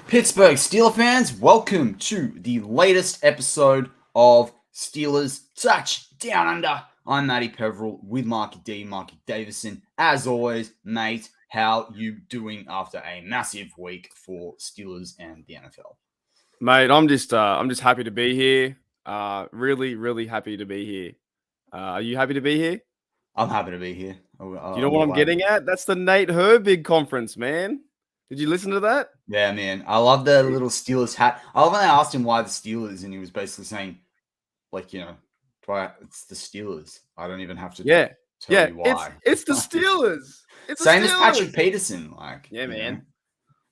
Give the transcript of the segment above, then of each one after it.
Pittsburgh Steelers fans, welcome to the latest episode of Steelers Touch Down Under. I'm Matty Peverell with Marky Davison. As always, mate, how you doing after a massive week for Steelers and the NFL? Mate, I'm just happy to be here. Really happy to be here. Are you happy to be here? I'm happy to be here. Do you know what I'm getting at? That's the Nate Herbig conference, man. Did you listen to that? Yeah, man. I love the little Steelers hat. I love when they asked him why the Steelers, and he was basically saying, like, it's the Steelers. I don't even have to tell you why. It's the Steelers. It's Same the as Steelers. Patrick Peterson. Man.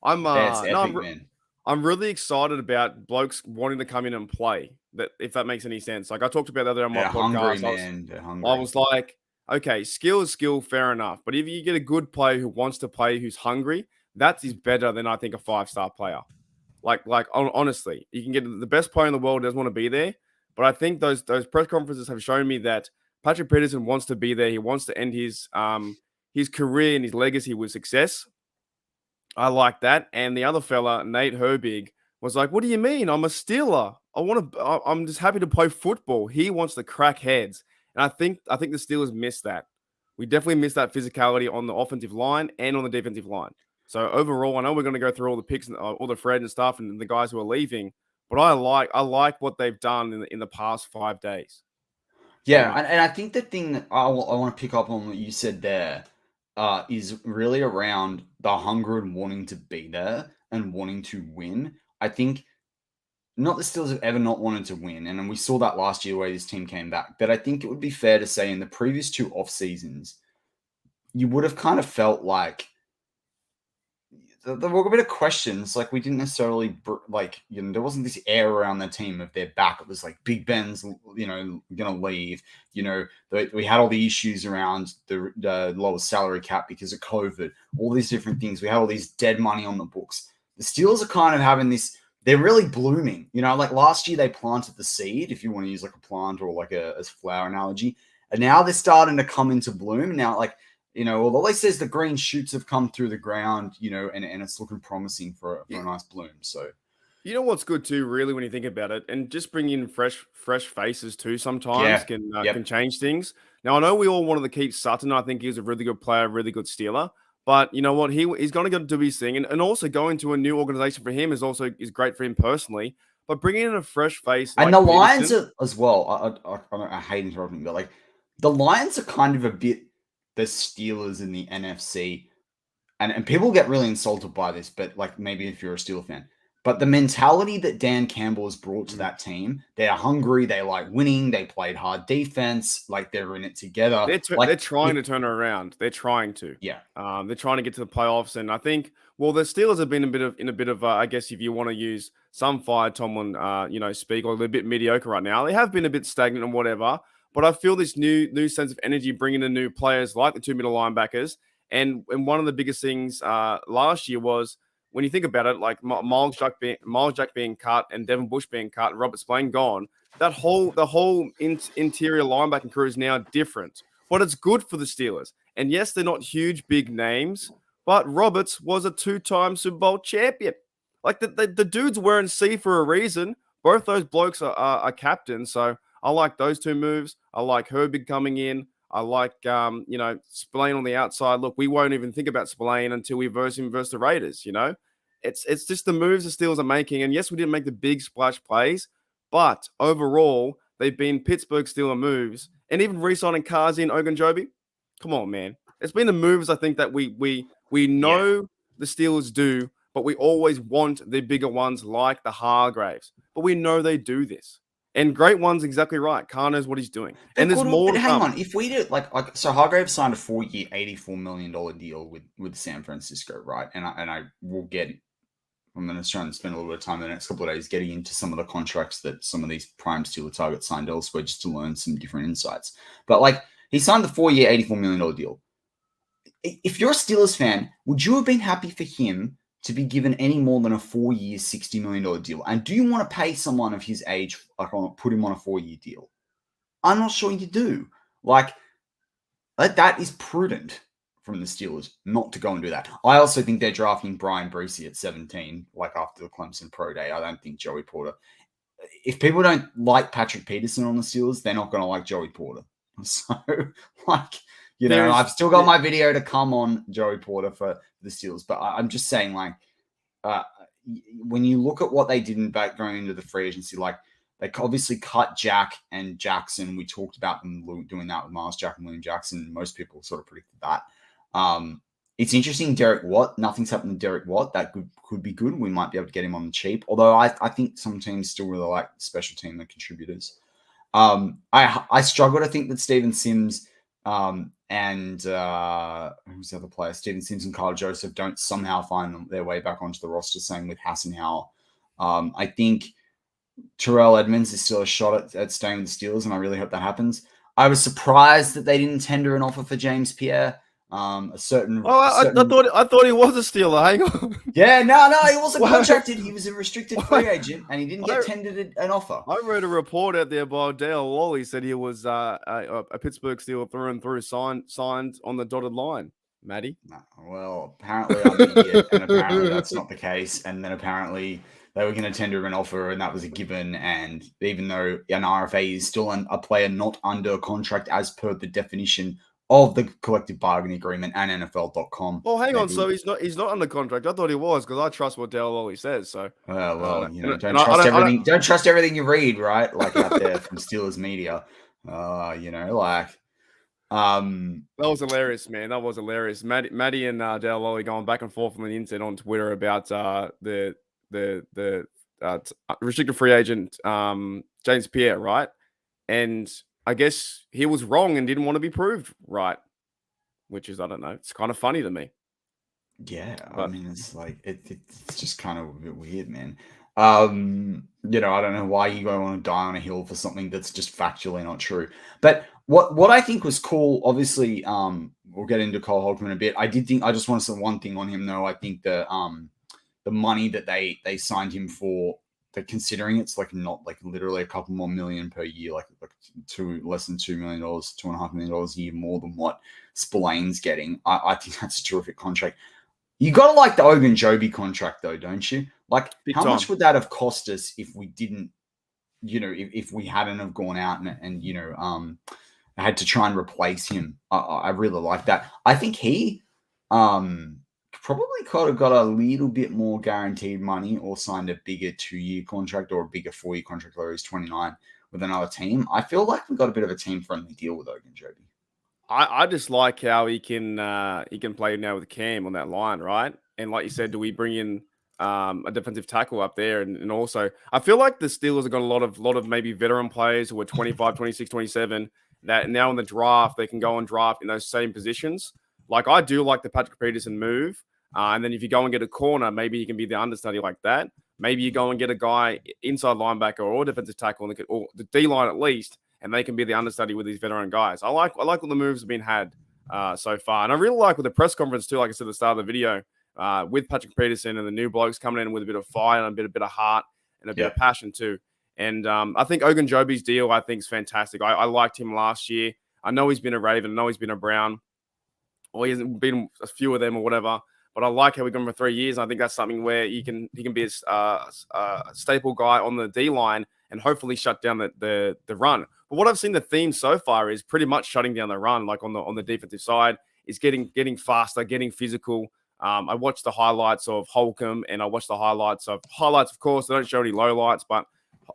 That's epic, man. I'm really excited about blokes wanting to come in and play. That if that makes any sense. Like I talked about the other day on my podcast. I was like, okay, skill is skill, fair enough. But if you get a good player who wants to play, who's hungry, that is better than I think a 5-star player. Like honestly, you can get the best player in the world doesn't want to be there. But I think those press conferences have shown me that Patrick Peterson wants to be there. He wants to end his career and his legacy with success. I like that. And the other fella, Nate Herbig, was like, "What do you mean? I'm a Steeler. I'm just happy to play football." He wants to crack heads, and I think the Steelers missed that. We definitely missed that physicality on the offensive line and on the defensive line. So overall, I know we're going to go through all the picks and all the Fred and stuff and the guys who are leaving, but I like what they've done in the past 5 days. Yeah, and I think the thing that I want to pick up on what you said there is really around the hunger and wanting to be there and wanting to win. I think not the Steelers have ever not wanted to win, and we saw that last year where this team came back. But I think it would be fair to say in the previous 2 off seasons, you would have kind of felt like there were a bit of questions. Like we didn't necessarily there wasn't this air around the team of their back. It was like Big Ben's, going to leave. We had all the issues around the lower salary cap because of COVID, all these different things. We had all these dead money on the books. The Steelers are kind of having this, they're really blooming. Like last year they planted the seed, if you want to use like a plant or like a flower analogy. And now they're starting to come into bloom. Now, although they says the green shoots have come through the ground, and it's looking promising for a nice bloom. So, you know what's good too, really, when you think about it, and just bringing in fresh faces too sometimes can change things. Now, I know we all wanted to keep Sutton. I think he's a really good player, really good Steeler. But you know what? He's going to do his thing, and also going to a new organization for him is great for him personally. But bringing in a fresh face, and the Lions are, as well. I hate interrupting, but the Lions are kind of a bit the Steelers in the NFC, and people get really insulted by this, but maybe if you're a Steelers fan, but the mentality that Dan Campbell has brought to that team, they're hungry, they like winning, they played hard defense, they're in it together. They're trying to turn it around. They're trying to. Yeah. They're trying to get to the playoffs, and I think the Steelers have been in a bit of I guess if you want to use some fire Tomlin speak, or they're a bit mediocre right now. They have been a bit stagnant and whatever. But I feel this new sense of energy bringing in new players like the 2 middle linebackers. And one of the biggest things last year was, when you think about it, like Miles Jack being cut and Devin Bush being cut and Robert Spillane gone, the whole interior linebacking crew is now different. But it's good for the Steelers. And yes, they're not huge, big names, but Roberts was a 2-time Super Bowl champion. Like the dude's wearing C for a reason. Both those blokes are captains, so I like those 2 moves. I like Herbig coming in. I like, Spillane on the outside. Look, we won't even think about Spillane until we verse him versus the Raiders, It's just the moves the Steelers are making. And yes, we didn't make the big splash plays, but overall, they've been Pittsburgh Steeler moves. And even re-signing Kazi and Ogunjobi. Come on, man. It's been the moves, I think, that we know the Steelers do, but we always want the bigger ones like the Hargraves. But we know they do this. And great one's exactly right. Carr knows what he's doing. And there's more to come. Hang on. If we do, so Hargraves signed a 4-year, $84 million deal with San Francisco, right? And I will get, I'm going to try and spend a little bit of time in the next couple of days getting into some of the contracts that some of these prime Steeler targets signed elsewhere just to learn some different insights. But he signed the 4-year, $84 million deal. If you're a Steelers fan, would you have been happy for him to be given any more than a 4-year, $60 million deal? And do you want to pay someone of his age, put him on a 4-year deal? I'm not sure you do. That is prudent from the Steelers not to go and do that. I also think they're drafting Brian Brucey at 17, like after the Clemson Pro Day. I don't think Joey Porter. If people don't like Patrick Peterson on the Steelers, they're not going to like Joey Porter. So, like, I've still got my video to come on Joey Porter for the Steelers, but I'm just saying, like, when you look at what they did going into the free agency, like, they obviously cut Jack and Jackson. We talked about them doing that with Miles Jack and William Jackson. Most people sort of predicted that. It's interesting, Derek Watt. Nothing's happened to Derek Watt. That could be good. We might be able to get him on the cheap. Although I think some teams still really like special team contributors. I struggle to think that Steven Sims and who's the other player? Steven Sims and Kyle Joseph don't somehow find their way back onto the roster. Same with Hassenauer. I think Terrell Edmonds is still a shot at staying with the Steelers, and I really hope that happens. I was surprised that they didn't tender an offer for James Pierre. I thought he was a Steeler. Hang on. Yeah, no, he wasn't contracted. He was a restricted free agent, and he didn't get tendered an offer. I read a report out there by Dale Lawley said he was a Pittsburgh Steeler through and through, signed on the dotted line. Matty? No, well, apparently I'm an idiot, and apparently that's not the case. And then apparently they were going to tender an offer, and that was a given. And even though an RFA is still a player not under contract as per the definition of the collective bargaining agreement and NFL.com. Oh, hang on. So he's not under contract. I thought he was, because I trust what Dale Lawley says. So don't trust everything. Don't trust everything you read, right? Like out there from Steelers media. That was hilarious, man. That was hilarious. Matty and Dale Lawley going back and forth on the internet on Twitter about the restricted free agent James Pierre, right? And I guess he was wrong and didn't want to be proved right, which is, I don't know, it's kind of funny to me. Yeah, I mean, it's like it's just kind of a bit weird, man. I don't know why you want to die on a hill for something that's just factually not true. But what I think was cool, obviously, we'll get into Cole Holcomb in a bit. I just want to say one thing on him though. I think the money that they signed him for, they're considering it's like not like literally a couple more million per year, like less than $2 million, $2.5 million a year more than what Spillane's getting. I think that's a terrific contract. You got to like the Ogunjobi contract though, don't you? Like, how much would that have cost us if we didn't, if we hadn't have gone out and had to try and replace him? I really like that. I think he probably could have got a little bit more guaranteed money or signed a bigger 2-year contract or a bigger 4-year contract where he's 29 with another team. I feel like we got a bit of a team-friendly deal with Ogunjobi. I just like how he can play now with Cam on that line, right? And like you said, do we bring in a defensive tackle up there? And also, I feel like the Steelers have got a lot of maybe veteran players who are 25, 26, 27 that now in the draft, they can go and draft in those same positions. Like, I do like the Patrick Peterson move. And then if you go and get a corner, maybe he can be the understudy like that. Maybe you go and get a guy inside linebacker or defensive tackle, or the D-line at least, and they can be the understudy with these veteran guys. I like all the moves have been had so far. And I really like with the press conference too, like I said at the start of the video, with Patrick Peterson and the new blokes coming in with a bit of fire and a bit of heart and a bit of passion too. And I think Ogunjobi's deal, I think, is fantastic. I liked him last year. I know he's been a Raven. I know he's been a Brown. Or he hasn't been a few of them or whatever. But I like how we got him for 3 years. I think that's something where he can be a staple guy on the D-line and hopefully shut down the run. But what I've seen the theme so far is pretty much shutting down the run, like on the defensive side, is getting faster, getting physical. I watched the highlights of Holcomb, and I watched the highlights, of course. They don't show any lowlights, but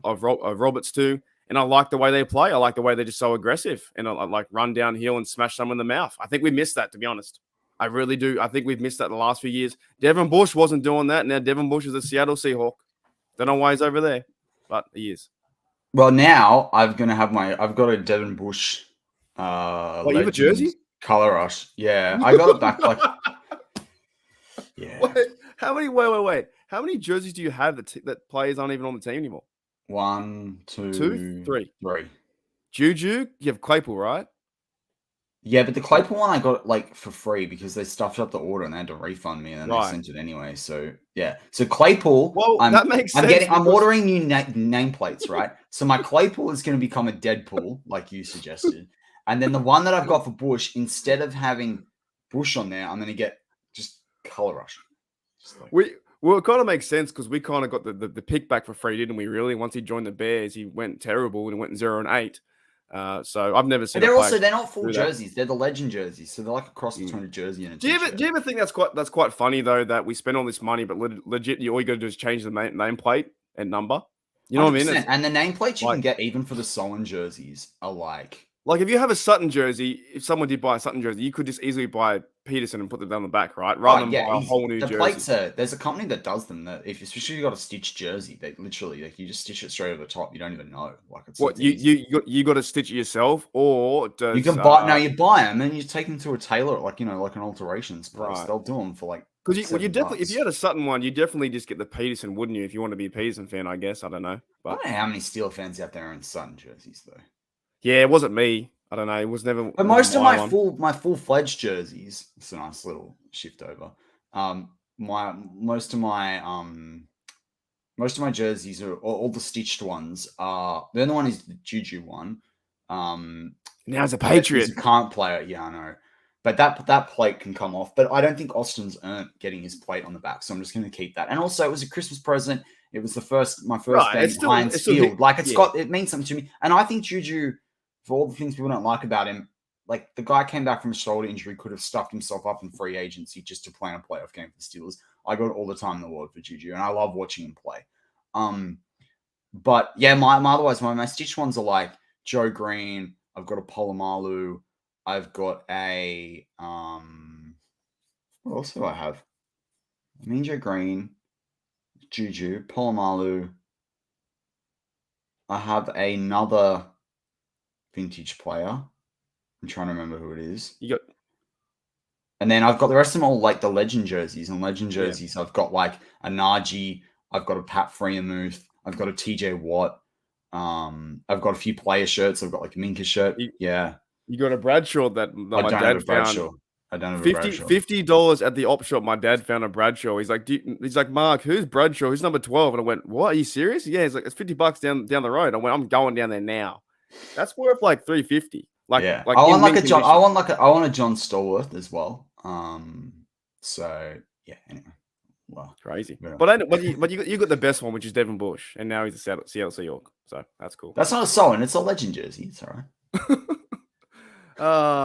of Roberts too. And I like the way they play. I like the way they're just so aggressive and I like run downhill and smash someone in the mouth. I think we missed that, to be honest. I really do. I think we've missed that in the last few years. Devin Bush wasn't doing that. Now Devin Bush is a Seattle Seahawk. Don't know why he's over there, but he is. Well, now I've got a Devin Bush. You have a jersey? Color rush. Yeah, I got it back. Like, yeah. Wait. How many jerseys do you have that players aren't even on the team anymore? 1, 2, 3. 3. Juju, you have Claypool, right? Yeah, but the Claypool one I got like for free because they stuffed up the order and they had to refund me and then they sent it anyway. So yeah, so Claypool. Well, that makes sense. I'm ordering new nameplates, right? So my Claypool is going to become a Deadpool, like you suggested, and then the one that I've got for Bush, instead of having Bush on there, I'm going to get just color rush. Well, it kind of makes sense because we kind of got the pick back for free, didn't we? Really, once he joined the Bears, he went terrible and went 0-8. So I've never seen. They're not full jerseys; they're the legend jerseys, so they're like a cross between a jersey and a t-shirt. Do you ever think that's quite funny though that we spend all this money, but legit, all you got to do is change the nameplate and number. You know 100%. What I mean? And the nameplates you can get even for the Solon jerseys are like if you have a Sutton jersey, if someone did buy a Sutton jersey, you could just easily buy Peterson and put them down the back, right? Rather than buy a whole new jersey. Plates there's a company that does them that especially you got a stitched jersey, they literally you just stitch it straight over the top. You don't even know. You got to stitch it yourself, or does you can buy? You buy them and you take them to a tailor, like an alterations place. Right. They'll do them for like. Because you definitely, if you had a Sutton one, you definitely just get the Peterson, wouldn't you? If you want to be a Peterson fan, I guess. I don't know. But I don't know how many Steel fans out there own Sutton jerseys though. Yeah, it wasn't me. I don't know. It was never. But most of my full-fledged jerseys. It's a nice little shift over. Most of my jerseys are all the stitched ones. The other one is the Juju one. Now it's a Patriot. He's a current player. Yeah, I know. But that plate can come off. But I don't think Austin's earned getting his plate on the back, so I'm just going to keep that. And also, it was a Christmas present. It was my first day in Heinz Field. It means something to me. And I think Juju, for all the things people don't like about him, like the guy came back from a shoulder injury, could have stuffed himself up in free agency just to play in a playoff game for the Steelers. I got all the time in the world for Juju, and I love watching him play. But yeah, my stitched ones are like Joe Green. I've got a Polamalu. I've got a what else do I have? Joe Green, Juju, Polamalu. I have another vintage player. I'm trying to remember who it is. And then I've got the rest of them all like the legend jerseys. And legend jerseys, I've got like a Najee. I've got a Pat Freiermuth. I've got a TJ Watt. I've got a few player shirts. I've got like a Minka shirt. You got a Bradshaw that my dad found. I don't have a Bradshaw. $50 at the op shop. My dad found a Bradshaw. He's like, Mark, who's Bradshaw? Who's number 12? And I went, what? Are you serious? Yeah, he's like, it's $50 down the road. I went, I'm going down there now. That's worth like $350. I want a John Stallworth as well. So yeah. Anyway, well, crazy. But you got the best one, which is Devin Bush, and now he's a Seattle Seahawks. So that's cool. That's not a Solon. It's a legend jersey. It's all right.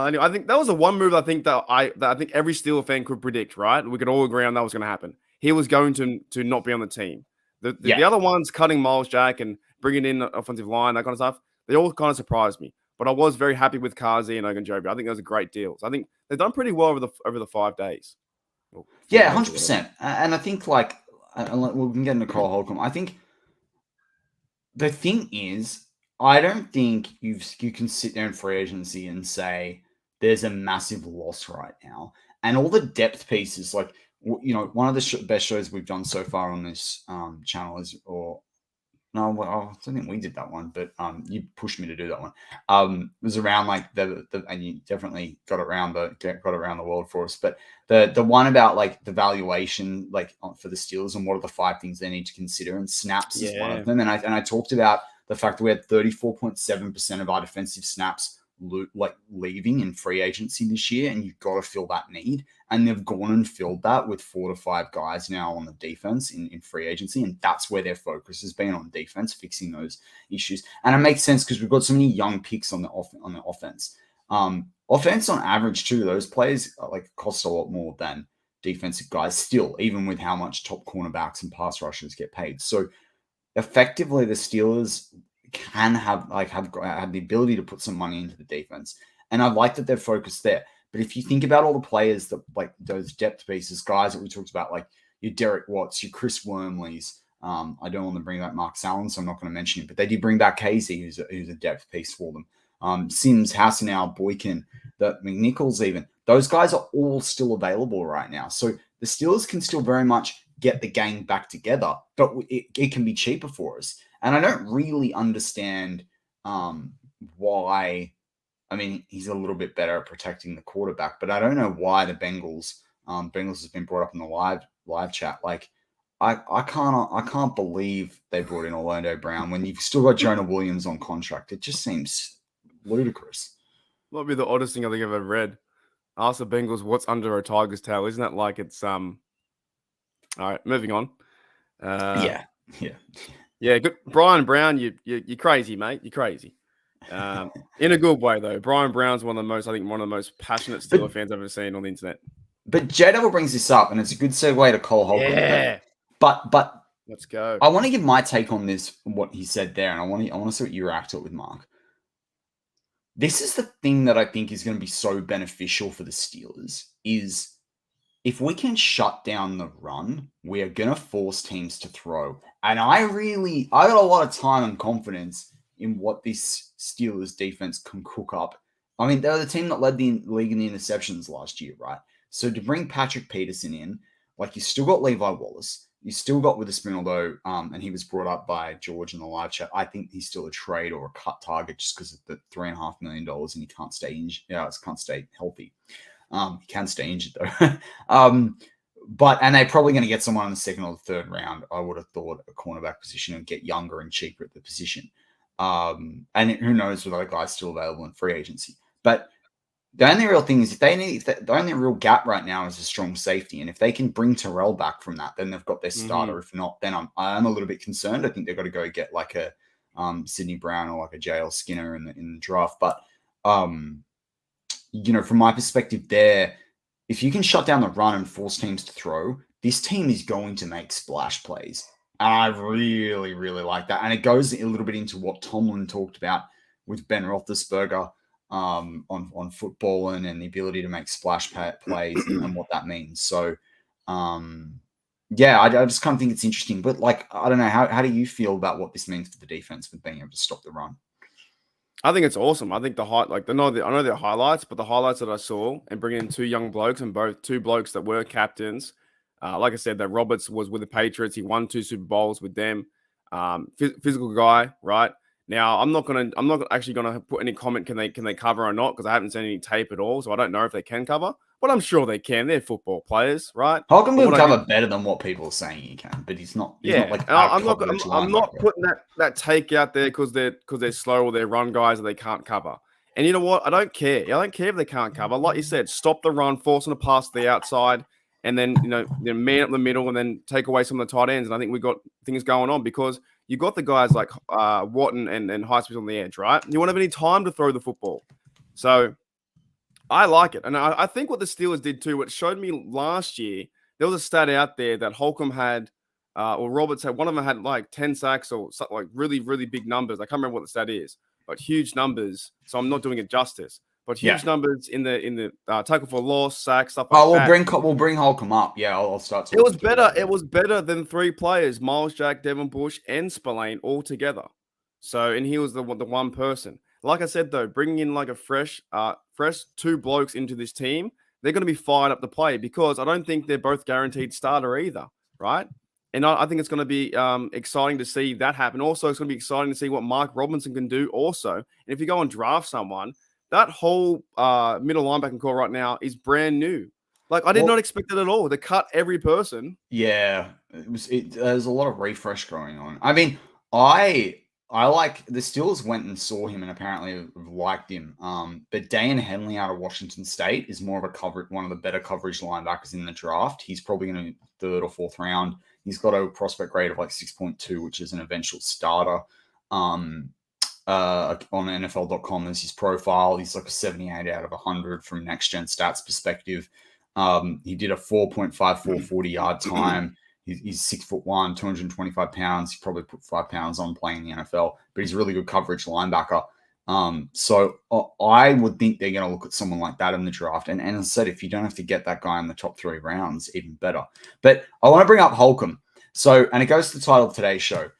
Anyway, I think that was the one move I think that I think every Steeler fan could predict. Right, we could all agree on that was going to happen. He was going to not be on the team. The other ones, cutting Miles Jack and bringing in offensive line, that kind of stuff, they all kind of surprised me. But I was very happy with Kazi and Ogunjobi. I think those are great deals. I think they've done pretty well over the 5 days. Yeah, 100%. And I think we can get into Cole Holcomb. I think the thing is, I don't think you can sit there in free agency and say there's a massive loss right now. And all the depth pieces, like, one of the best shows we've done so far on this channel is, I don't think we did that one, but you pushed me to do that one. It was around like and you definitely got around the world for us. But the one about like the valuation, like for the Steelers, and what are the 5 things they need to consider, and snaps is one of them. And I talked about the fact that we had 34.7% of our defensive snaps leaving in free agency this year, and you've got to fill that need. And they've gone and filled that with 4 to 5 guys now on the defense in free agency, and that's where their focus has been, on defense, fixing those issues. And it makes sense because we've got so many young picks on the offense. Offense on average too, those players cost a lot more than defensive guys still, even with how much top cornerbacks and pass rushers get paid. So effectively, the Steelers can have the ability to put some money into the defense. And I like that they're focused there. But if you think about all the players that, like, those depth pieces, guys that we talked about, like your Derek Watts, your Chris Wormleys, I don't want to bring back Mark Sallin, so I'm not going to mention him, but they did bring back Casey, who's a depth piece for them. Sims, Hassanau, Boykin, the McNichols even. Those guys are all still available right now. So the Steelers can still very much get the gang back together, but it can be cheaper for us. And I don't really understand why. I mean, he's a little bit better at protecting the quarterback, but I don't know why the Bengals has been brought up in the live chat. Like, I can't believe they brought in Orlando Brown when you've still got Jonah Williams on contract. It just seems ludicrous. Might be the oddest thing I think I've ever read. Ask the Bengals what's under a tiger's tail. Isn't that like it's All right, moving on. Yeah. Yeah. Good, Brian Brown. You're crazy, mate. You're crazy. In a good way though. Brian Brown's one of the most passionate Steeler fans I've ever seen on the internet. But J-Double brings this up, and it's a good segue to Cole Holcomb. Yeah. But let's go. I want to give my take on this, what he said there, and I want to see what you react to it with, Mark. This is the thing that I think is going to be so beneficial for the Steelers, is if we can shut down the run, we are going to force teams to throw. And I got a lot of time and confidence in what this Steelers defense can cook up. I mean, they're the team that led the league in the interceptions last year, right? So to bring Patrick Peterson in, like, you still got Levi Wallace. You still got Witherspoon, although, and he was brought up by George in the live chat. I think he's still a trade or a cut target just because of the $3.5 million, and he can't stay injured. Yeah, can't stay healthy. He can stay injured though. And they're probably going to get someone in the second or the third round. I would have thought a cornerback position and get younger and cheaper at the position. And who knows with other guys still available in free agency. But the only real thing is the only real gap right now is a strong safety. And if they can bring Terrell back from that, then they've got their starter. Mm-hmm. If not, then I'm a little bit concerned. I think they've got to go get like a Sidney Brown or like a JL Skinner in the draft. But from my perspective there, if you can shut down the run and force teams to throw, this team is going to make splash plays. And I really, really like that. And it goes a little bit into what Tomlin talked about with Ben Roethlisberger on football and the ability to make splash plays and what that means. So, I just kind of think it's interesting. But, like, I don't know, how do you feel about what this means for the defense with being able to stop the run? I think it's awesome. I think I know the highlights, but the highlights that I saw and bringing in two young blokes and two blokes that were captains. Like I said, that Roberts was with the Patriots. He won 2 Super Bowls with them. Physical guy, right? Now, I'm not actually gonna put any comment can they cover or not, because I haven't seen any tape at all, so I don't know if they can cover. But I'm sure they can. They're football players, right? Holcomb will cover better than what people are saying he can, but he's not. I'm not putting that take out there because they're slow or they're run guys that they can't cover. And you know what? I don't care. I don't care if they can't cover. Like you said, stop the run, force them to pass to the outside, and then man up the middle, and then take away some of the tight ends. And I think we got things going on because you got the guys like Wharton and Highsmith on the edge, right? You won't have any time to throw the football, so. I like it. And I think what the Steelers did too, what showed me last year, there was a stat out there that Holcomb had, or Roberts had, one of them had like 10 sacks or something, like really, really big numbers. I can't remember what the stat is, but huge numbers. So I'm not doing it justice. But huge numbers in the tackle for loss, sack, stuff like that. We'll bring Holcomb up. Yeah, I'll start. It was better. It was better than 3 players, Miles Jack, Devin Bush, and Spillane all together. So, and he was the one person. Like I said, though, bringing in like a fresh 2 blokes into this team, they're going to be fired up to play because I don't think they're both guaranteed starter either, right? And I think it's going to be exciting to see that happen. Also, it's going to be exciting to see what Mark Robinson can do also. And if you go and draft someone, that whole middle linebacking core right now is brand new. Like, I did not expect it at all. They cut every person. Yeah, there's a lot of refresh going on. I mean, I like the Steelers went and saw him and apparently liked him. But Dan Henley out of Washington State is more of one of the better coverage linebackers in the draft. He's probably going to 3rd or 4th round. He's got a prospect grade of like 6.2, which is an eventual starter. On NFL.com is his profile. He's like a 78 out of 100 from Next Gen Stats perspective. He did a 4.54 40-yard time. He's 6'1", 225 pounds. He probably put 5 pounds on playing in the NFL, but he's a really good coverage linebacker. So I would think they're going to look at someone like that in the draft. And as I said, if you don't have to get that guy in the top 3 rounds, even better. But I want to bring up Holcomb. So, and it goes to the title of today's show.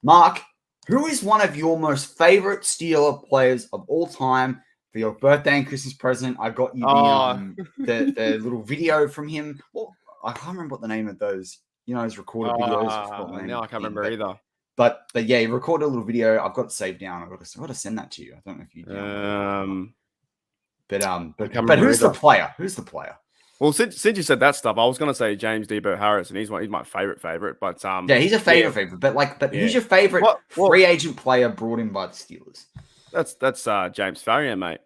Mark, who is one of your most favorite Steeler players of all time? For your birthday and Christmas present, I got you the little video from him. Well, I can't remember what the name of those. His recorded videos. Now I can't remember either. But yeah, he recorded a little video. I've got it saved down. I've got to send that to you. I don't know if you do. But who's the player? Who's the player? Well, since you said that stuff, I was going to say James Debo Harris, and he's my favorite. But yeah, he's a favorite. But who's your favorite free agent player brought in by the Steelers? That's James Farrier, mate.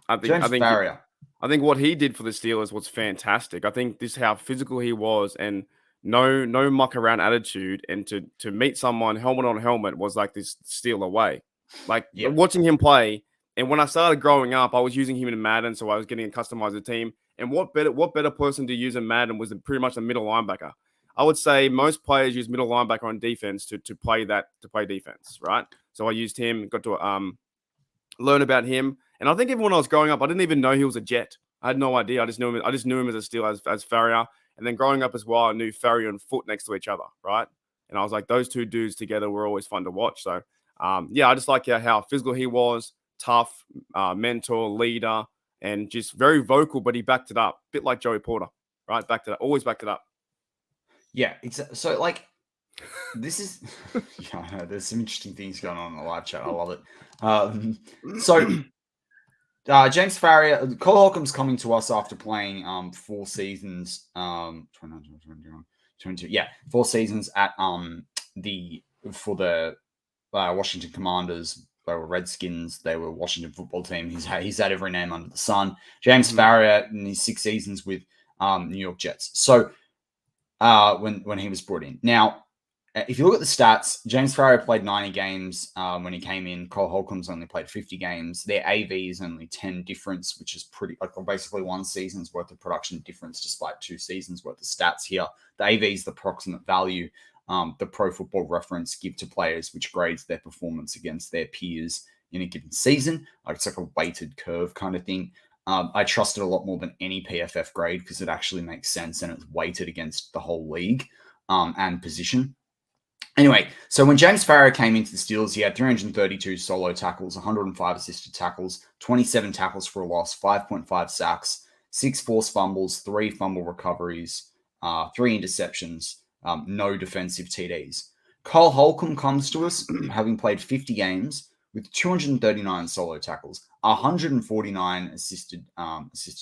I think Farrier. I think what he did for the Steelers was fantastic. I think this how physical he was, and no muck around attitude, and to meet someone helmet on helmet was like this steal away. Like Yeah. watching him play, and when I started growing up, I was using him in Madden, so I was getting a customized team. And what better person to use in Madden was pretty much a middle linebacker. I would say most players use middle linebacker on defense to play defense, right? So I used him, got to learn about him. And I think even when I was growing up, I didn't even know he was a Jet. I had no idea. I just knew him as a Steel as Farrier. And then growing up as well, I knew Farrier and Foot next to each other, right? And I was like, those two dudes together were always fun to watch. So yeah, I just like how physical he was, tough, mentor, leader, and just very vocal. But he backed it up, a bit like Joey Porter, right? Always backed it up. Yeah, so like this is yeah, I know there's some interesting things going on in the live chat. I love it. So James Farrier, Cole Holcomb's coming to us after playing 4 seasons, 22, yeah, 4 seasons at for the Washington Commanders. They were Redskins. They were Washington football team. He's had every name under the sun. James Farrier in his 6 seasons with New York Jets. So when he was brought in. Now, if you look at the stats, James Farrier played 90 games when he came in. Cole Holcomb's only played 50 games. Their AV is only 10 difference, which is pretty basically 1 season's worth of production difference, despite 2 seasons worth of stats here. The AV is the approximate value the Pro Football Reference give to players, which grades their performance against their peers in a given season. It's like a weighted curve kind of thing. I trust it a lot more than any PFF grade because it actually makes sense and it's weighted against the whole league and position. Anyway, so when James Farrier came into the Steelers, he had 332 solo tackles, 105 assisted tackles, 27 tackles for a loss, 5.5 sacks, 6 forced fumbles, 3 fumble recoveries, 3 interceptions, no defensive TDs. Cole Holcomb comes to us having played 50 games with 239 solo tackles, 149 assisted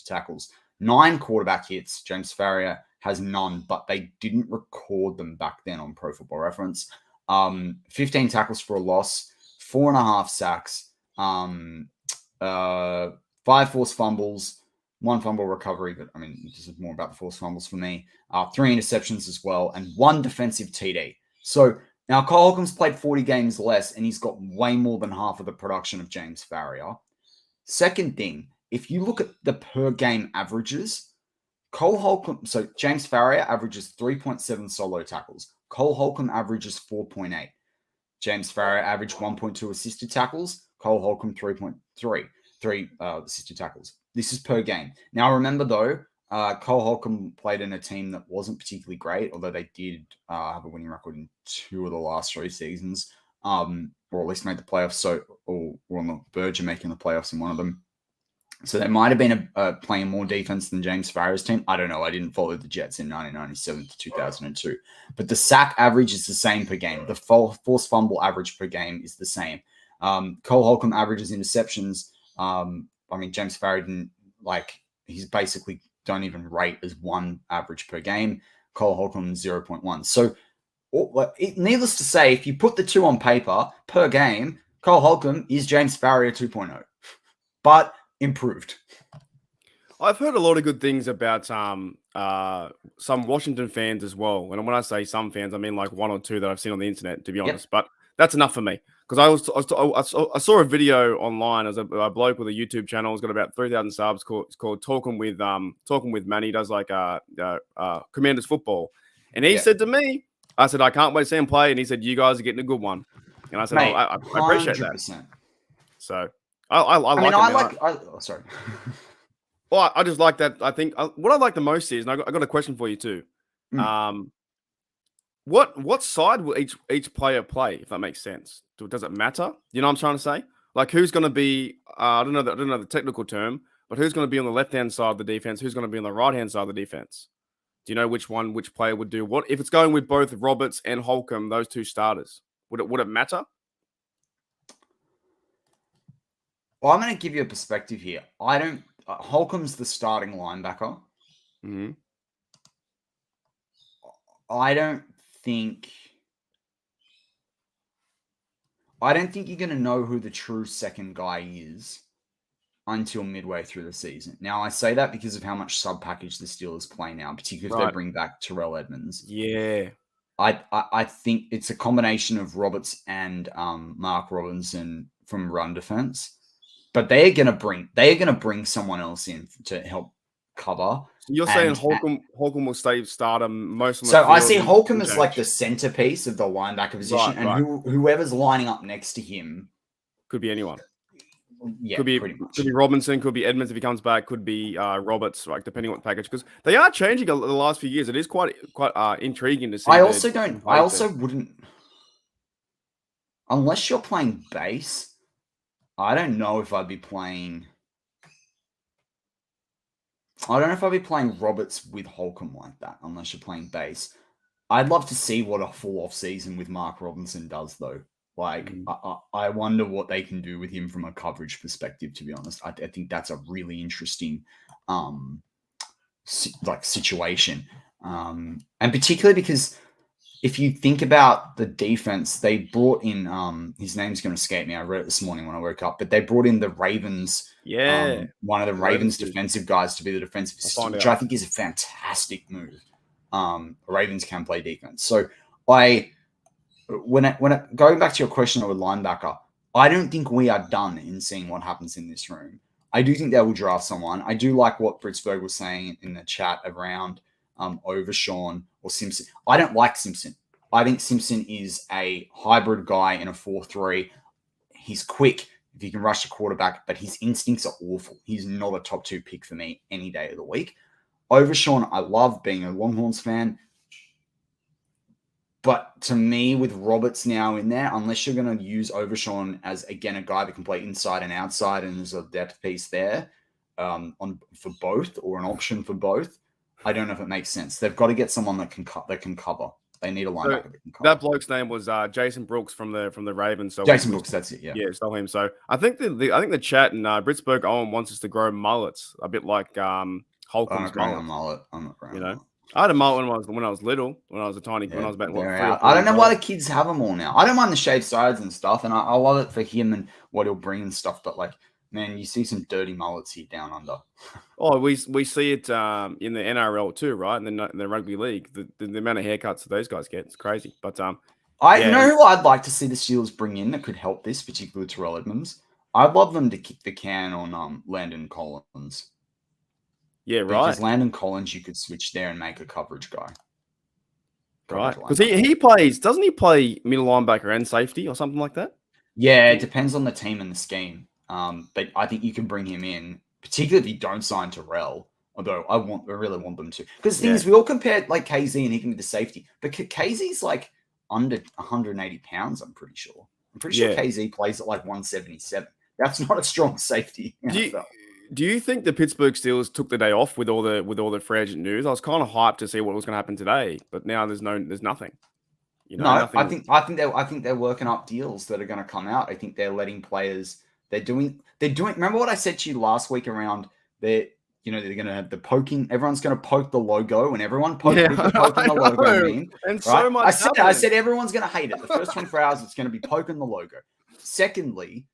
tackles, 9 quarterback hits. James Farrier has none, but they didn't record them back then on Pro Football Reference. 15 tackles for a loss, 4.5 sacks, 5 forced fumbles, 1 fumble recovery, but I mean, this is more about the forced fumbles for me. 3 interceptions as well, and 1 defensive TD. So now Cole Holcomb's played 40 games less, and he's got way more than half of the production of James Farrier. Second thing, if you look at the per game averages, Cole Holcomb, so James Farrier averages 3.7 solo tackles. Cole Holcomb averages 4.8. James Farrier averaged 1.2 assisted tackles. Cole Holcomb 3 assisted tackles. This is per game. Now remember though, Cole Holcomb played in a team that wasn't particularly great, although they did have a winning record in 2 of the last 3 seasons, or at least made the playoffs. Or on the verge of making the playoffs in one of them. So they might have been playing more defense than James Farrier's team. I don't know. I didn't follow the Jets in 1997 to 2002. But the sack average is the same per game. The forced fumble average per game is the same. Cole Holcomb averages interceptions. James Farrier didn't, he's basically don't even rate as 1 average per game. Cole Holcomb 0.1. So needless to say, if you put the 2 on paper per game, Cole Holcomb is James Farrier 2.0. But improved. I've heard a lot of good things about some Washington fans as well. And when I say some fans, I mean like 1 or 2 that I've seen on the internet, to be honest. Yep. But that's enough for me because I saw a video online as a bloke with a YouTube channel. He's got about 3,000 subs. It's called Talking with Matty. He does like Commanders football, and he said to me, I said I can't wait to see him play, and he said you guys are getting a good one, and I said mate, I appreciate 100%. That. So. Sorry. Well, I just like that. I think what I like the most is, and I got a question for you too. What side will each player play? If that makes sense, does it matter? You know what I'm trying to say? Like who's going to be? I don't know the technical term, but who's going to be on the left hand side of the defense? Who's going to be on the right hand side of the defense? Do you know which player would do what? If it's going with both Roberts and Holcomb, those 2 starters, would it matter? Well, I'm going to give you a perspective here. Holcomb's the starting linebacker. Mm-hmm. I don't think you're going to know who the true second guy is until midway through the season. Now, I say that because of how much sub-package the Steelers play now, particularly if they bring back Terrell Edmonds. Yeah. I think it's a combination of Roberts and Mark Robinson from run defense, but they are going to bring someone else in to help cover. So you're saying Holcomb will stay starter most of the So field. I see Holcomb as like the centerpiece of the linebacker position, and whoever's lining up next to him could be anyone. Yeah, could be Robinson, could be Edmonds if he comes back, could be Roberts, like depending on what package, because they are changing the last few years. It is quite intriguing to see. I also wouldn't, unless you're playing base. I don't know if I'd be playing. I don't know if I'd be playing Roberts with Holcomb like that, unless you're playing base. I'd love to see what a full off season with Mark Robinson does, though. Like, I wonder what they can do with him from a coverage perspective, to be honest. I think that's a really interesting situation. And particularly because if you think about the defense, they brought in, his name's going to escape me. I read it this morning when I woke up, but they brought in the Ravens. Yeah. One of the Ravens defensive guys to be the defensive assistant, which I think is a fantastic move. Ravens can play defense. So going back to your question with linebacker, I don't think we are done in seeing what happens in this room. I do think they will draft someone. I do like what Britzberg was saying in the chat around Overshawn or Simpson. I don't like Simpson. I think Simpson is a hybrid guy in a 4-3. He's quick if he can rush the quarterback, but his instincts are awful. He's not a top 2 pick for me any day of the week. Overshawn, I love being a Longhorns fan. But to me, with Roberts now in there, unless you're going to use Overshawn as, again, a guy that can play inside and outside and there's a depth piece there for both or an option for both, I don't know if it makes sense. They've got to get someone that can cover. They need a linebacker that can cover. That bloke's name was Jason Brooks from the Ravens. So Jason Brooks, that's it. Yeah, yeah, stole him. So I think the chat and Britzberg Owen wants us to grow mullets, a bit like Holcomb's mullet. I'm not growing a mullet. I had a mullet when I was little, when I was a tiny, when I was about I don't know why the kids have them all now. I don't mind the shaved sides and stuff, and I love it for him and what he'll bring and stuff. But like, man, you see some dirty mullets here down under. Oh, we see it in the NRL too, right? And then the rugby league, the amount of haircuts that those guys get, it's crazy. But know who I'd like to see the Steelers bring in that could help this, particularly Terrell Edmonds. I'd love them to kick the can on Landon Collins. Yeah, right. Because Landon Collins, you could switch there and make a coverage guy. Right. Because he plays, doesn't he play middle linebacker and safety or something like that? Yeah, it depends on the team and the scheme. But I think you can bring him in, particularly if you don't sign Terrell. Although I really want them to. Because the thing is, we all compared like KZ and he can be the safety. But KZ's like under 180 pounds, I'm pretty sure. I'm pretty sure KZ plays at like 177. That's not a strong safety. Do you think the Pittsburgh Steelers took the day off with all the free agent news? I was kind of hyped to see what was going to happen today, but now there's nothing. Nothing. I think they're working up deals that are going to come out. I think they're letting players. They're doing. Remember what I said to you last week around they're going to have the poking. Everyone's going to poke the logo, and everyone poking the logo meme. And right? So much. I said everyone's going to hate it. The first 24 hours, it's going to be poking the logo. Secondly,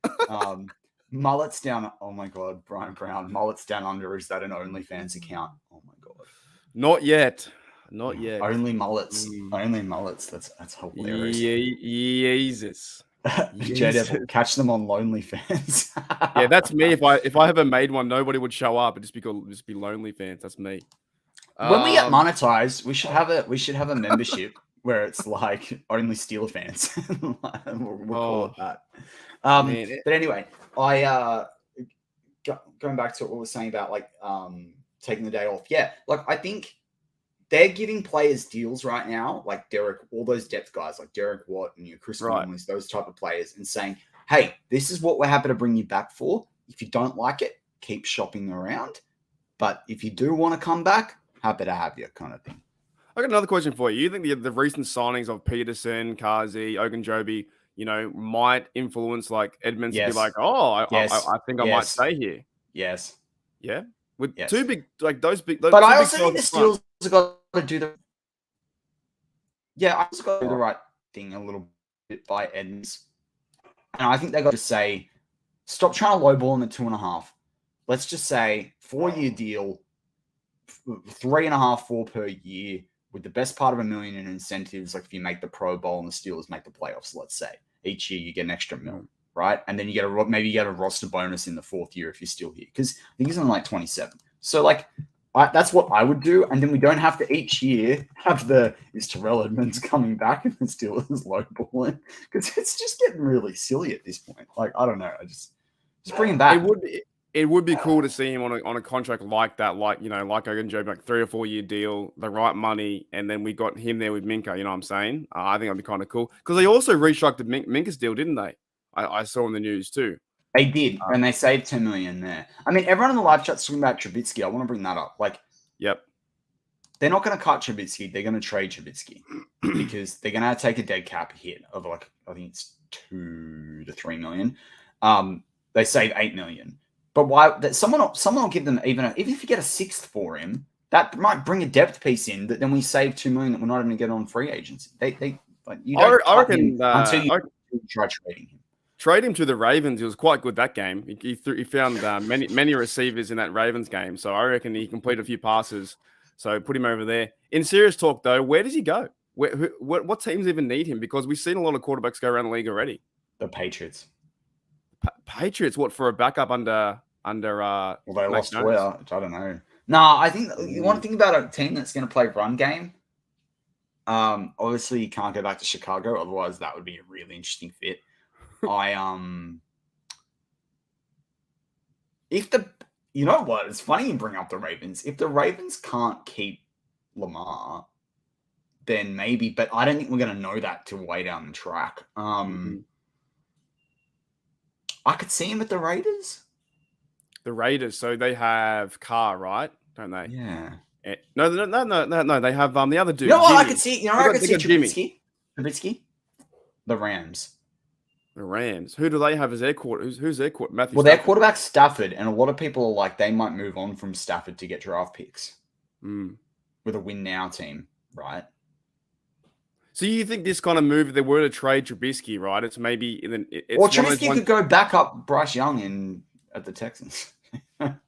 mullets down. Oh my God, Brian Brown. Mullets down under. Is that an OnlyFans account? Oh my God. Not yet. Only mullets. Only mullets. That's hilarious. Jesus. J-Devil, catch them on LonelyFans. Yeah, that's me. If I ever made one, nobody would show up. It'd just be LonelyFans. That's me. When we get monetized, we should have a membership where it's like only Steeler fans. we'll call it that. But anyway, going back to what we were saying about like taking the day off. Yeah, like I think they're giving players deals right now, like Derek, all those depth guys like Derek Watt and Chris Conley, those type of players, and saying, hey, this is what we're happy to bring you back for. If you don't like it, keep shopping around. But if you do want to come back, happy to have you, kind of thing. I got another question for you. You think the recent signings of Peterson, Kazi, Ogunjobi, might influence like Edmonds to be like, I think I might stay here. Yes. Yeah. With two big, like those big. But I also think the Steelers have got to do the. Yeah, I just got to do the right thing a little bit by Edmonds, and I think they got to say, stop trying to lowball him at 2.5. let's just say 4-year deal, 3.5, 4 per year, with the best part of $1 million in incentives. Like if you make the Pro Bowl and the Steelers make the playoffs, let's say each year you get an extra $1 million, right? And then you get maybe you get a roster bonus in the 4th year if you're still here, because I think he's on like 27. So like that's what I would do, and then we don't have to each year have is Terrell Edmonds coming back and the Steelers lowballing, because it's just getting really silly at this point. Like I don't know, I just bring him back. It would be cool to see him on a contract like that, like like Ogunjobi, like 3 or 4 year deal, the right money, and then we got him there with Minka. You know what I'm saying? I think that'd be kind of cool, because they also restructured Minka's deal, didn't they? I saw in the news too. They did, and they saved $10 million there. I mean, everyone in the live chat's talking about Trubisky. I want to bring that up. Like, yep, they're not going to cut Trubisky. They're going to trade Trubisky because they're going to take a dead cap hit of like, I think it's $2 to $3 million. They save $8 million. But why? Someone will give them even if you get a 6th for him, that might bring a depth piece in. That then we save $2 million that we're not even going to get on free agency. You don't I reckon until you try trading him. Trade him to the Ravens. He was quite good that game. He found many receivers in that Ravens game. So I reckon he completed a few passes. So put him over there. In serious talk, though, where does he go? What teams even need him? Because we've seen a lot of quarterbacks go around the league already. The Patriots. Patriots? What, for a backup under? Well, they lost Hoyer, which I don't know. No, I think you want to think about a team that's going to play run game. Obviously, you can't go back to Chicago. Otherwise, that would be a really interesting fit. You know what? It's funny you bring up the Ravens. If the Ravens can't keep Lamar, then maybe, but I don't think we're going to know that till way down the track. I could see him at the Raiders. The Raiders, so they have Carr, right? Don't they? Yeah. No. They have the other dude. You know what? I could see. I could see Trubisky. The Rams. The Rams. Who do they have as their quarterback? Who's their quarterback? Matthew. Well, their quarterback's Stafford, and a lot of people are like they might move on from Stafford to get draft picks with a win now team, right? So you think this kind of move, if they were to trade Trubisky, right? It's maybe or Trubisky could go back up Bryce Young at the Texans.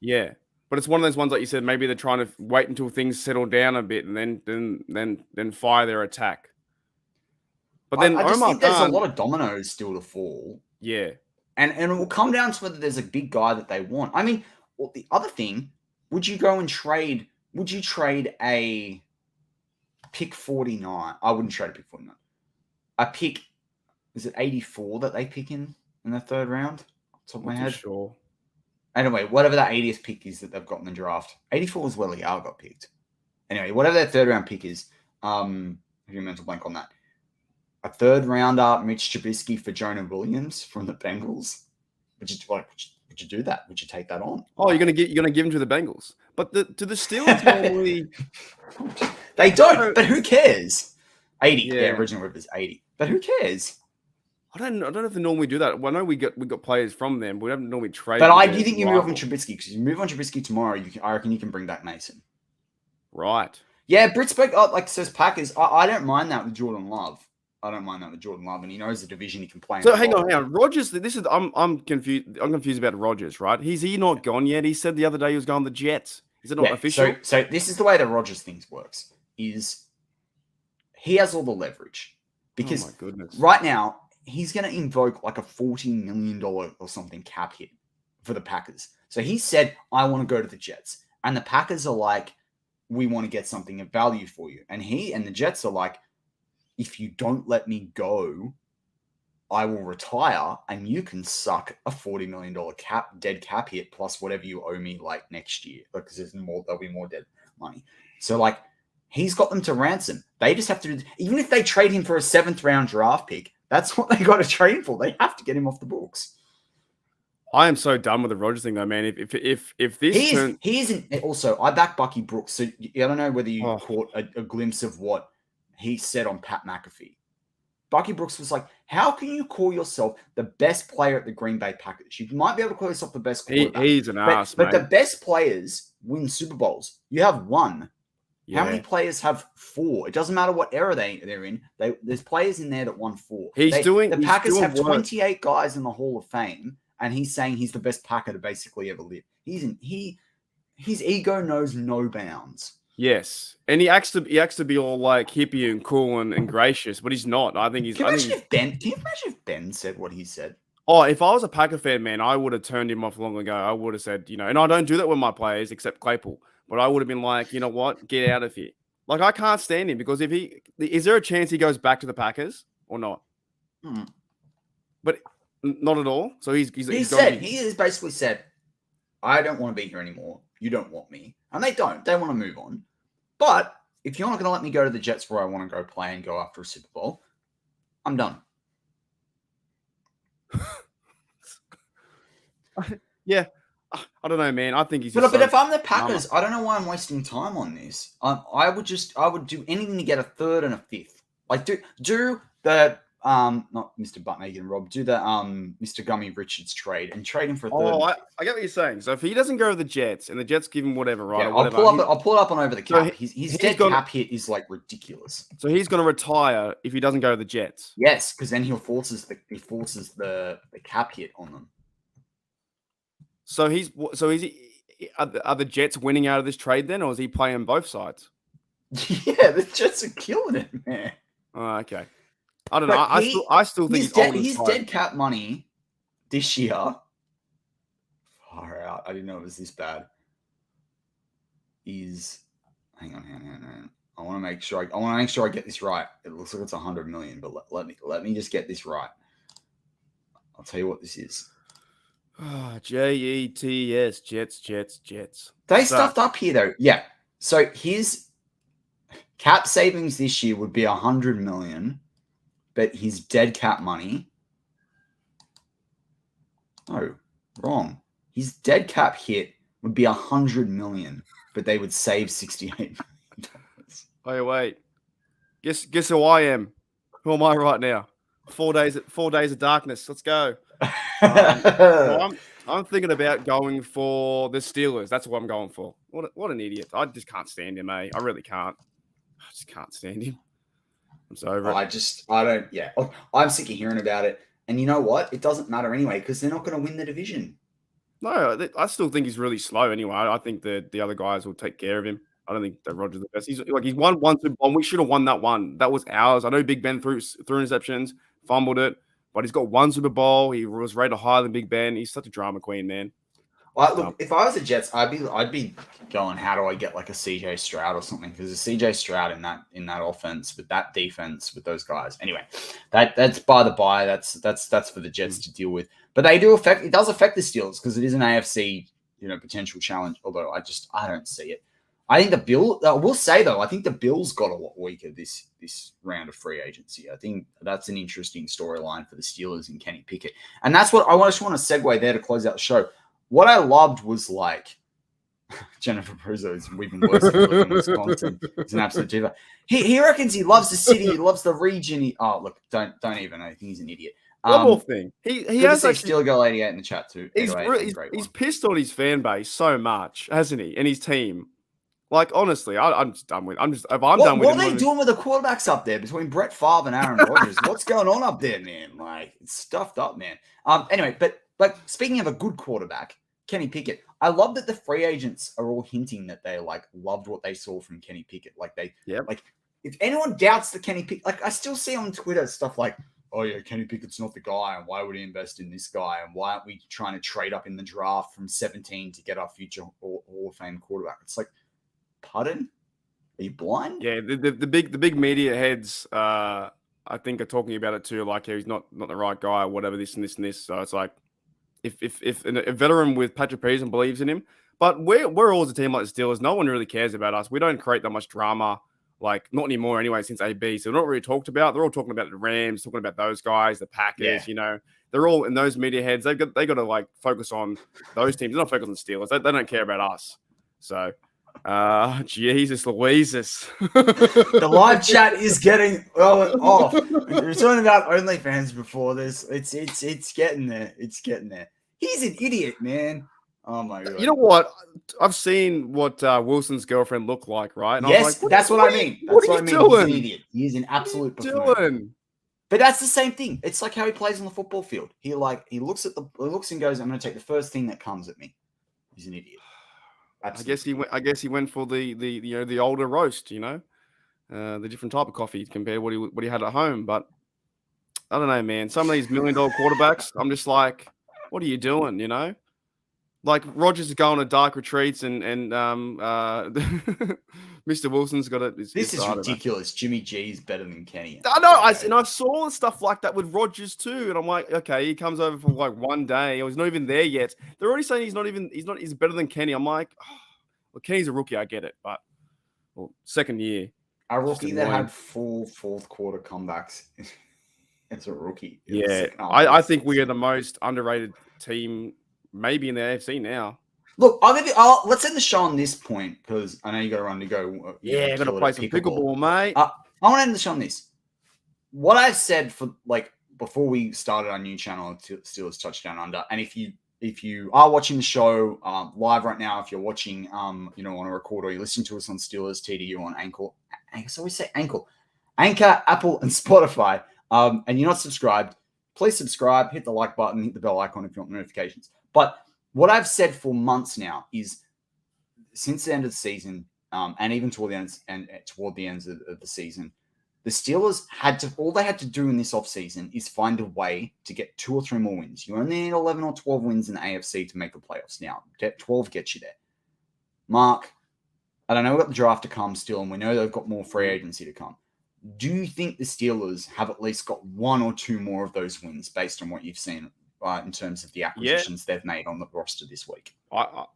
Yeah, but it's one of those ones like you said. Maybe they're trying to wait until things settle down a bit and then fire their attack. But then I just think there's a lot of dominoes still to fall. Yeah. And it will come down to whether there's a big guy that they want. I mean, the other thing, would you trade a pick 49? I wouldn't trade a pick 49. A pick, is it 84 that they pick in the 3rd round? Off the top of my head. Sure. Anyway, whatever that 80th pick is that they've got in the draft. 84 is where Leal got picked. Anyway, whatever their 3rd round pick is, have you mental blank on that? A 3rd rounder, Mitch Trubisky for Jonah Williams from the Bengals. Would you do that? Would you take that on? Oh, you're gonna give him to the Bengals, but to the Steelers normally they don't. But who cares? 80. Yeah, original rip is 80. But who cares? I don't know if they normally do that. Well, I know we got players from them. But we don't normally trade. But I do think you move on Trubisky, because you move on Trubisky tomorrow. I reckon you can bring back Mason. Right. Yeah, Britt spoke says Packers. I don't mind that with Jordan Love. And he knows the division he can play. So hang on. Rodgers. I'm confused. I'm confused about Rodgers. Right? Is he not gone yet? He said the other day he was going to the Jets. Is it not official? So this is the way the Rodgers thing works. Is he has all the leverage because right now he's going to invoke like a $40 million or something cap hit for the Packers. So he said, I want to go to the Jets. And the Packers are like, we want to get something of value for you. And the Jets are like, if you don't let me go, I will retire and you can suck a $40 million dead cap hit plus whatever you owe me like next year. Because there'll be more dead money. So like he's got them to ransom. They just have to, even if they trade him for a 7th round draft pick, that's what they got to trade him for. They have to get him off the books. I am so done with the Rodgers thing, though, man. If this he isn't. Also, I back Bucky Brooks, so I don't know whether you caught a glimpse of what he said on Pat McAfee. Bucky Brooks was like, "How can you call yourself the best player at the Green Bay Packers? You might be able to call yourself the best quarterback. He's an ass, but the best players win Super Bowls. You have one." Yeah. How many players have 4? It doesn't matter what era they're in. There's players in there that won 4. The Packers have 28 guys in the Hall of Fame, and he's saying he's the best Packer to basically ever live. His ego knows no bounds. Yes, and he acts to be all like hippie and cool and gracious, but he's not. I think he's. Can you imagine if Ben said what he said? Oh, if I was a Packer fan, man, I would have turned him off long ago. I would have said, and I don't do that with my players except Claypool, but I would have been like, you know what, get out of here. Like, I can't stand him because is there a chance he goes back to the Packers or not? But not at all. So he has basically said, I don't want to be here anymore. You don't want me. And they don't. They want to move on. But if you're not going to let me go to the Jets where I want to go play and go after a Super Bowl, I'm done. Yeah. I don't know, man. I think he's. But if I'm the Packers, I don't know why I'm wasting time on this. I would do anything to get a third and a fifth. Like do the not Mr. Buttnagel and Rob, do the Mr. Gummy Richards trade and trade him for a third. Oh, I get what you're saying. So if he doesn't go to the Jets and the Jets give him whatever, right? Yeah, I'll pull it up on over the cap. So his dead cap hit is like ridiculous. So he's going to retire if he doesn't go to the Jets. Yes, because then he forces the cap hit on them. So are the Jets winning out of this trade then, or is he playing both sides? Yeah, the Jets are killing it, man. Oh, okay. I don't know. I still think his dead cap money this year. Far out. I didn't know it was this bad. Hang on. I want to make sure I get this right. It looks like it's 100 million, but let me just get this right. I'll tell you what this is. Jets. They stuffed up here though. Yeah. So his cap savings this year would be 100 million. But his dead cap money. No, wrong. His dead cap hit would be 100 million, but they would save $68 million. Oh wait. Guess who I am? Who am I right now? 4 days of darkness. Let's go. I'm thinking about going for the Steelers. That's what I'm going for. What an idiot. I just can't stand him, I really can't. I just can't stand him. I'm so over it. I'm sick of hearing about it. And you know what? It doesn't matter anyway because they're not going to win the division. No, I still think he's really slow anyway. I think the other guys will take care of him. I don't think that Rodgers the best. He's won one Super Bowl. We should have won that one. That was ours. I know Big Ben threw interceptions, fumbled it, but he's got one Super Bowl. He was rated higher than Big Ben. He's such a drama queen, man. Look, if I was the Jets, I'd be going, how do I get like a CJ Stroud or something? Because a CJ Stroud in that offense with that defense with those guys. Anyway, that's by the by. That's for the Jets to deal with. But it does affect the Steelers because it is an AFC potential challenge. Although I don't see it. I think the Bills. I will say though, I think the Bills got a lot weaker this round of free agency. I think that's an interesting storyline for the Steelers and Kenny Pickett, and that's what I just want to segue there to close out the show. What I loved was like Jennifer Bruzzo is even worse in Wisconsin. It's an absolute diva. He reckons he loves the city, he loves the region. Look, don't even. I think he's an idiot. One more thing. He has Steeler Girl 88 in the chat too. He's pissed on his fan base so much, hasn't he? And his team. Like honestly, I'm just done with. Done with. What are they doing with the quarterbacks up there between Brett Favre and Aaron Rodgers? What's going on up there, man? Like it's stuffed up, man. Anyway, but like speaking of a good quarterback. Kenny Pickett. I love that the free agents are all hinting that they like loved what they saw from Kenny Pickett. Like if anyone doubts the Kenny Pickett, like I still see on Twitter stuff like, oh yeah, Kenny Pickett's not the guy, and why would he invest in this guy, and why aren't we trying to trade up in the draft from 17 to get our future Hall of Fame quarterback? It's like, pardon? Are you blind? Yeah, the big media heads, I think are talking about it too. Like, he's not the right guy, or whatever. This and this and this. So it's like. If a veteran with Patrick Peterson believes in him, but we're always a team like the Steelers. No one really cares about us. We don't create that much drama, like not anymore anyway. Since AB, so they're not really talked about. They're all talking about the Rams, talking about those guys, the Packers. Yeah. They're all in those media heads. They got to like focus on those teams. They're not focused on the Steelers. They don't care about us. So, Jesus Louises. The live chat is getting off. We were talking about OnlyFans before this. It's getting there. It's getting there. He's an idiot, man. Oh my god. You know what? I've seen what Wilson's girlfriend looked like, right? And yes, I was like, that's what I mean. That's what I mean. Doing? He's an idiot. He's an absolute buffoon. Doing? But that's the same thing. It's like how he plays on the football field. He looks and goes, "I'm going to take the first thing that comes at me." He's an idiot. Absolutely. I guess he went for the older roast, the different type of coffee compared to what he had at home. But I don't know, man. Some of these $1 million quarterbacks, I'm just like, what are you doing? Like Rodgers is going to dark retreats, and Mr. Wilson's got it. This is ridiculous. Jimmy G is better than Kenny. I know. I saw stuff like that with Rodgers too, and I'm like, okay, he comes over for like one day, or he's not even there yet. They're already saying he's better than Kenny. I'm like, oh, well, Kenny's a rookie, I get it, but second year, a rookie that had full fourth quarter comebacks. As a rookie, yeah, I think we are the most underrated team. Maybe in the AFC now. Look, let's end the show on this point because I know you got to run to go. Yeah, got to play some pickleball, mate. I want to end the show on this. What I said before we started our new channel, Steelers Touchdown Under, and if you are watching the show live right now, if you're watching, on a record, or you listen to us on Steelers TDU on Anchor. I always say Anchor, Apple, and Spotify, and you're not subscribed, please subscribe, hit the like button, hit the bell icon if you want notifications. But what I've said for months now is, since the end of the season, and even toward the ends of the season, the Steelers all they had to do in this offseason is find a way to get 2 or 3 more wins. You only need 11 or 12 wins in the AFC to make the playoffs now. 12 gets you there. Mark, I don't know, we've got the draft to come still, and we know they've got more free agency to come. Do you think the Steelers have at least got 1 or 2 more of those wins based on what you've seen in terms of the acquisitions they've made on the roster this week?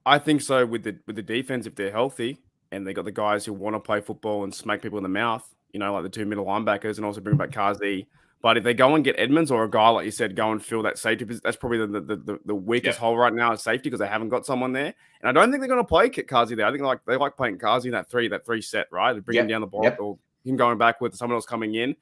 I think so with the defense, if they're healthy and they got the guys who want to play football and smack people in the mouth, like the 2 middle linebackers, and also bring back Kazi. But if they go and get Edmonds or a guy, like you said, go and fill that safety position, that's probably the weakest hole right now is safety because they haven't got someone there. And I don't think they're going to play Kazi there. I think they like playing Kazi in that three set, right? They bring him down the block or him going back with someone else coming in.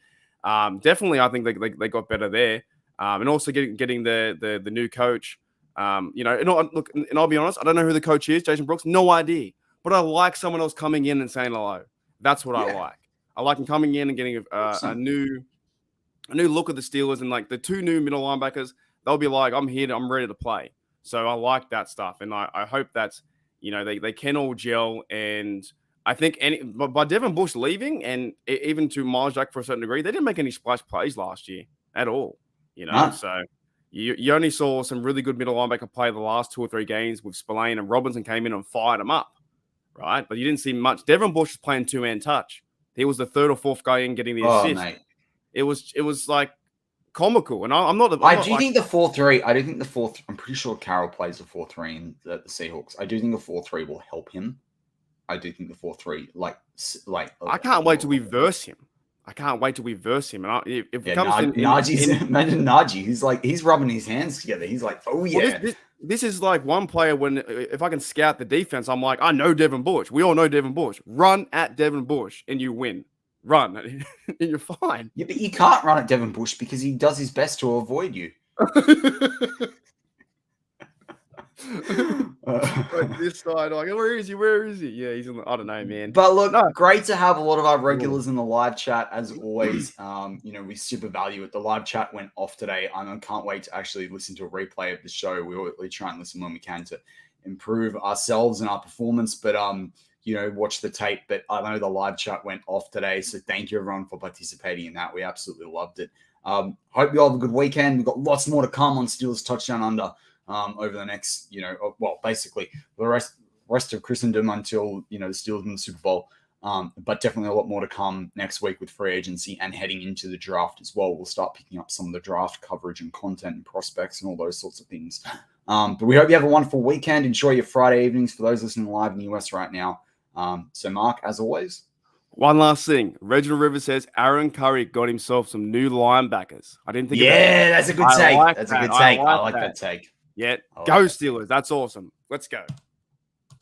Definitely, I think they got better there. And also getting the new coach. Look, and I'll be honest, I don't know who the coach is, Jason Brooks, no idea. But I like someone else coming in and saying hello. That's what I like. I like him coming in and getting a new look at the Steelers, and like the 2 new middle linebackers, they'll be like, I'm here, I'm ready to play. So I like that stuff, and I hope that's they can all gel. And I think by Devin Bush leaving, and even to Miles Jack for a certain degree, they didn't make any splash plays last year at all. So you only saw some really good middle linebacker play the last 2 or 3 games with Spillane, and Robinson came in and fired them up, right? But you didn't see much. Devin Bush was playing 2-man touch. He was the 3rd or 4th guy in getting the assist. Mate. It was like comical, and I'm not. I do think the 4-3. I do think the 4. I'm pretty sure Carroll plays the 4-3 in the Seahawks. I do think the 4-3 will help him. I do think the 4-3, like I can't wait till we verse him. And if it comes imagine Najee, he's rubbing his hands together. He's like, oh yeah. Well, this is like one player if I can scout the defense, I'm like, I know Devin Bush. We all know Devin Bush. Run at Devin Bush and you win. Run and you're fine. Yeah, but you can't run at Devin Bush because he does his best to avoid you. This side, like, where is he? Yeah, he's in I don't know, man. But look, great to have a lot of our regulars in the live chat as always. We super value it. The live chat went off today. I can't wait to actually listen to a replay of the show. We try and listen when we can to improve ourselves and our performance, but watch the tape. But I know the live chat went off today, so thank you everyone for participating in that. We absolutely loved it. Hope you all have a good weekend. We've got lots more to come on Steelers Touchdown Under. Over the next, basically the rest of Christendom until, the Steelers in the Super Bowl. But definitely a lot more to come next week with free agency and heading into the draft as well. We'll start picking up some of the draft coverage and content and prospects and all those sorts of things. But we hope you have a wonderful weekend. Enjoy your Friday evenings for those listening live in the US right now. So Mark, as always. One last thing. Reginald Rivers says Aaron Curry got himself some new linebackers. I didn't think that's a good take. That's a good take. I like that take. Yeah, go Steelers. That's awesome. Let's go.